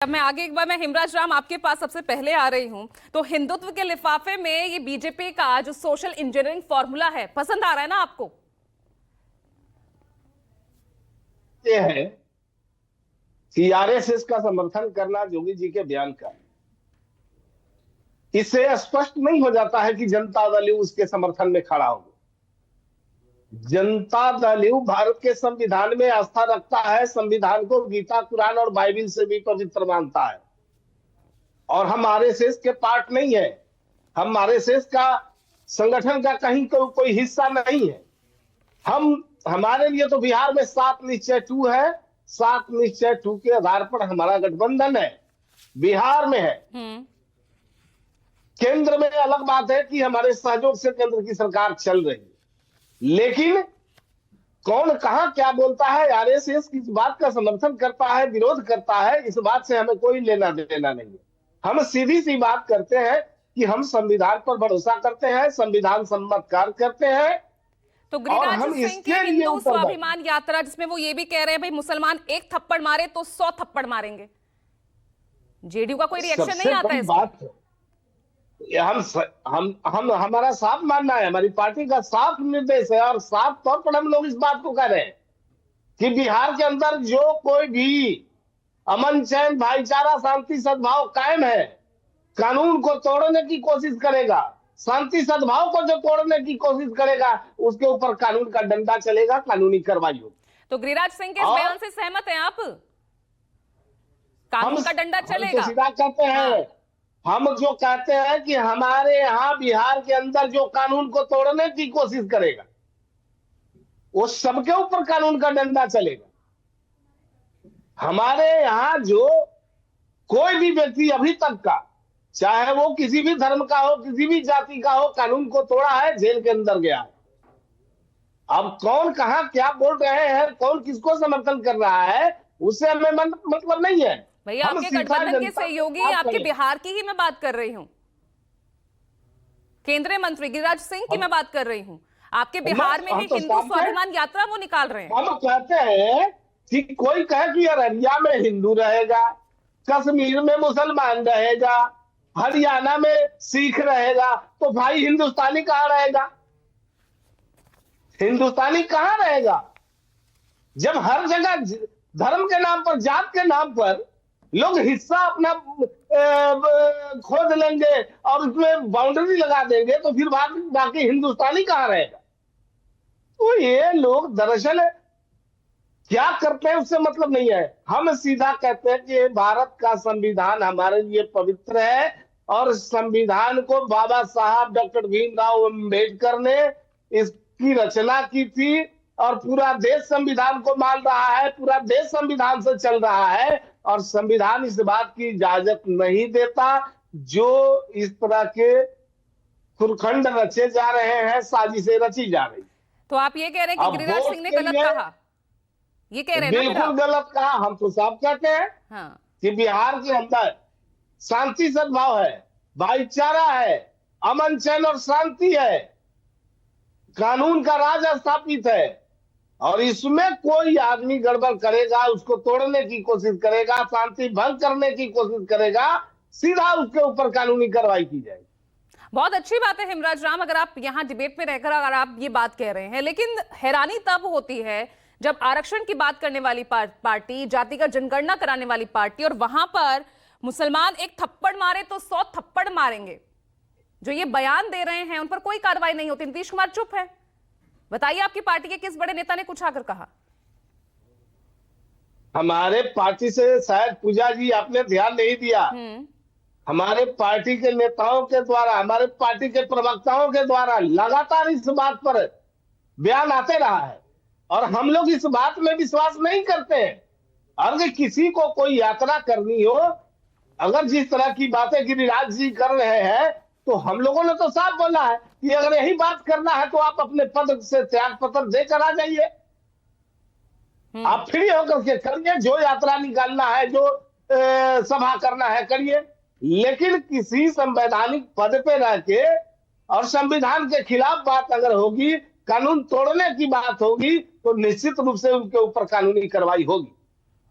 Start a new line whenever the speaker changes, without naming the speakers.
अब मैं आगे एक बार मैं हिमराज राम आपके पास सबसे पहले आ रही हूं। तो हिंदुत्व के लिफाफे में ये बीजेपी का जो सोशल इंजीनियरिंग फॉर्मूला है पसंद आ रहा है ना आपको?
ये है कि आरएसएस का समर्थन करना योगी जी के बयान का, इससे स्पष्ट नहीं हो जाता है कि जनता दल उसके समर्थन में खड़ा होगा। जनता दल भारत के संविधान में आस्था रखता है, संविधान को गीता, कुरान और बाइबिल से भी पवित्र मानता है। और हम आरएसएस के पार्ट नहीं है, हम आरएसएस का संगठन का कहीं कोई हिस्सा नहीं है। हमारे लिए तो बिहार में 7 निश्चय 2 है, 7 निश्चय 2 के आधार पर हमारा गठबंधन है, बिहार में है। केंद्र में अलग बात है कि हमारे सहयोग से केंद्र की सरकार चल रही है, लेकिन कौन कहां क्या बोलता है, आरएसएस किस बात का समर्थन करता है, विरोध करता है, इस बात से हमें कोई लेना देना नहीं है। हम सीधी सी बात करते हैं कि हम संविधान पर भरोसा करते हैं, संविधान सम्मत कार्य करते हैं।
तो गिरिराज सिंह की हिंदू स्वाभिमान यात्रा, जिसमें वो ये भी कह रहे हैं भाई मुसलमान एक थप्पड़ मारे तो 100 थप्पड़ मारेंगे, जेडीयू का कोई रिएक्शन नहीं आता है?
बात है हम हमारा साफ मानना है, हमारी पार्टी का साफ निर्देश है और साफ तौर पर हम लोग इस बात को कह रहे हैं कि बिहार के अंदर जो कोई भी अमन, चैन, भाईचारा, शांति, सद्भाव कायम है, कानून को तोड़ने की कोशिश करेगा, शांति सद्भाव को जो तोड़ने की कोशिश करेगा, उसके ऊपर कानून का डंडा चलेगा, कानूनी कार्रवाई होगी।
तो गिरिराज सिंह के इस बयान से सहमत हैं आप? कानून का डंडा चलेगा?
तो सीधा कहते हैं, हम जो कहते हैं कि हमारे यहाँ बिहार के अंदर जो कानून को तोड़ने की कोशिश करेगा, वो सबके ऊपर कानून का डंडा चलेगा। हमारे यहाँ जो कोई भी व्यक्ति अभी तक का, चाहे वो किसी भी धर्म का हो, किसी भी जाति का हो, कानून को तोड़ा है, जेल के अंदर गया है। अब कौन कहां क्या बोल रहे हैं, कौन किसको समर्थन कर रहा है, उससे हमें मतलब नहीं है।
भैया आपके गठबंधन के सहयोगी, आपके बिहार की ही मैं बात कर रही हूं, केंद्रीय मंत्री गिरिराज सिंह की मैं बात कर रही हूं। आपके बिहार में ही हिंदू स्वाभिमान यात्रा वो निकाल रहे हैं।
हम कहते हैं कि कोई कहे कि अररिया में हिंदू रहेगा, कश्मीर में मुसलमान रहेगा, हरियाणा में सिख रहेगा, तो भाई हिंदुस्तानी कहां रहेगा? हिंदुस्तानी कहां रहेगा जब हर जगह धर्म के नाम पर, जात के नाम पर लोग हिस्सा अपना खोद लेंगे और उसमें बाउंड्री लगा देंगे, तो फिर बाकी हिंदुस्तानी कहां रहेगा? तो ये लोग दरअसल क्या करते हैं उससे मतलब नहीं है। हम सीधा कहते हैं कि भारत का संविधान हमारे लिए पवित्र है और संविधान को बाबा साहब डॉक्टर भीमराव अम्बेडकर ने इसकी रचना की थी और पूरा देश संविधान को मान रहा है, पूरा देश संविधान से चल रहा है और संविधान इस बात की इजाजत नहीं देता जो इस तरह के खुरखंड रचे जा रहे हैं, साजिशें रची जा रही।
तो आप ये कह रहे हैं कि गिरिराज सिंह ने गलत कहा, ये कह रहे हैं?
बिल्कुल गलत कहा। हम तो साफ कहते हैं कि बिहार के अंदर शांति सद्भाव है, भाईचारा है, अमन, चैन और शांति है, कानून का राज स्थापित है और इसमें कोई आदमी गड़बड़ करेगा, उसको तोड़ने की कोशिश करेगा, शांति भंग करने की कोशिश करेगा, सीधा उसके ऊपर कानूनी कार्रवाई की जाएगी।
बहुत अच्छी बात है हिमराज राम, अगर आप यहाँ डिबेट में रहकर अगर आप ये बात कह रहे हैं, लेकिन हैरानी तब होती है जब आरक्षण की बात करने वाली पार्टी, जाति का जनगणना कराने वाली पार्टी, और वहां पर मुसलमान एक थप्पड़ मारे तो 100 थप्पड़ मारेंगे, जो ये बयान दे रहे हैं उन पर कोई कार्रवाई नहीं होती। नीतीश कुमार चुप है। बताइए आपकी पार्टी के किस बड़े नेता ने कुछ आकर कहा?
हमारे पार्टी से शायद पूजा जी आपने ध्यान नहीं दिया, हमारे पार्टी के नेताओं के द्वारा, हमारे पार्टी के प्रवक्ताओं के द्वारा लगातार इस बात पर बयान आते रहा है और हम लोग इस बात में विश्वास नहीं करते हैं। अगर किसी को कोई यात्रा करनी हो, अगर जिस तरह की बातें गिरिराज जी कर रहे हैं, तो हम लोगों ने तो साफ बोला है कि अगर यही बात करना है तो आप अपने पद से त्याग पत्र देकर आ जाइए, आप फ्री होकर के करिए, जो यात्रा निकालना है, जो सभा करना है करिए, लेकिन किसी संवैधानिक पद पे रह के और संविधान के खिलाफ बात अगर होगी, कानून तोड़ने की बात होगी, तो निश्चित रूप से उनके ऊपर कानूनी कार्रवाई होगी।